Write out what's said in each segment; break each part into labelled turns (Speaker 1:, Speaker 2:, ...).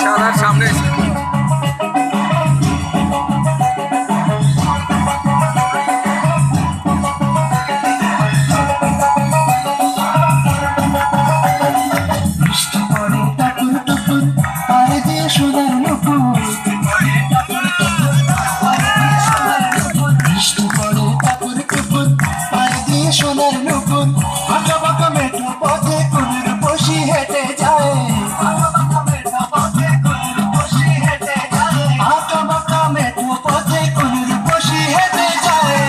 Speaker 1: শালার সামনে
Speaker 2: সোনার নুপুর আঁকা বাঁকা মেঠো পথে কুনুর বসি হেঁটে যায়, আঁকা বাঁকা মেঠো পথে কুনুর বসি হেঁটে যায়।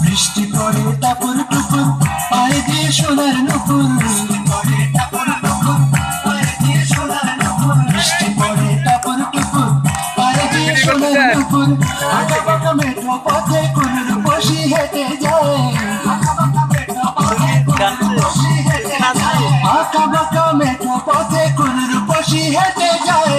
Speaker 2: বৃষ্টি পড়ে টাপুর টুপুর পায়ে দিয়ে সোনার নুপুর, বৃষ্টি পড়ে টাপুর টুপুর পায়ে দিয়ে সোনার নুপুর আঁকা বাঁকা মেঠো পথে কুনুর বসি হেঁটে যায়, আঁকা বাঁকা মেঠো পথে কুনুর বসি হেঁটে যায়।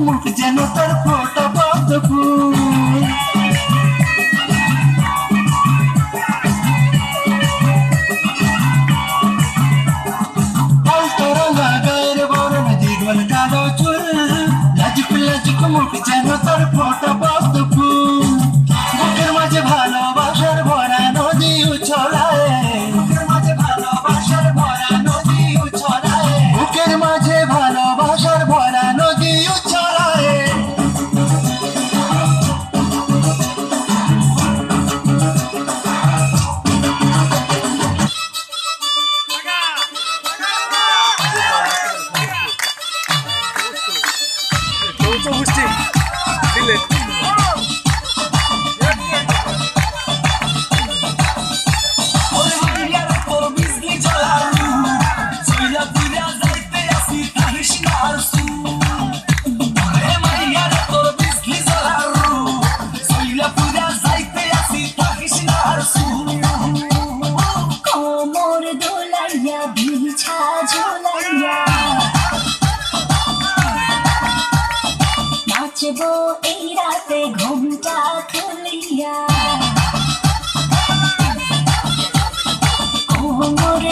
Speaker 2: মুখ যেন তার ফোটা পদ্ম ফুল, আলতরঙা গায়ের বরণ জীবন কালো চুল, লাজুক লাজুক মুখ যেন তার ফোটা পদ্ম ফুল। বুকের মাঝে ভালোবাসার ভরা নদী উছলায়, বুকের মাঝে ভালোবাসার ভরা নদী উছলায়, বুকের মাঝে ভালোবাসার ভরা নদী উছলায়।
Speaker 3: নাচবো এই রাতে ঘুমটা খুলিয়া, কোমর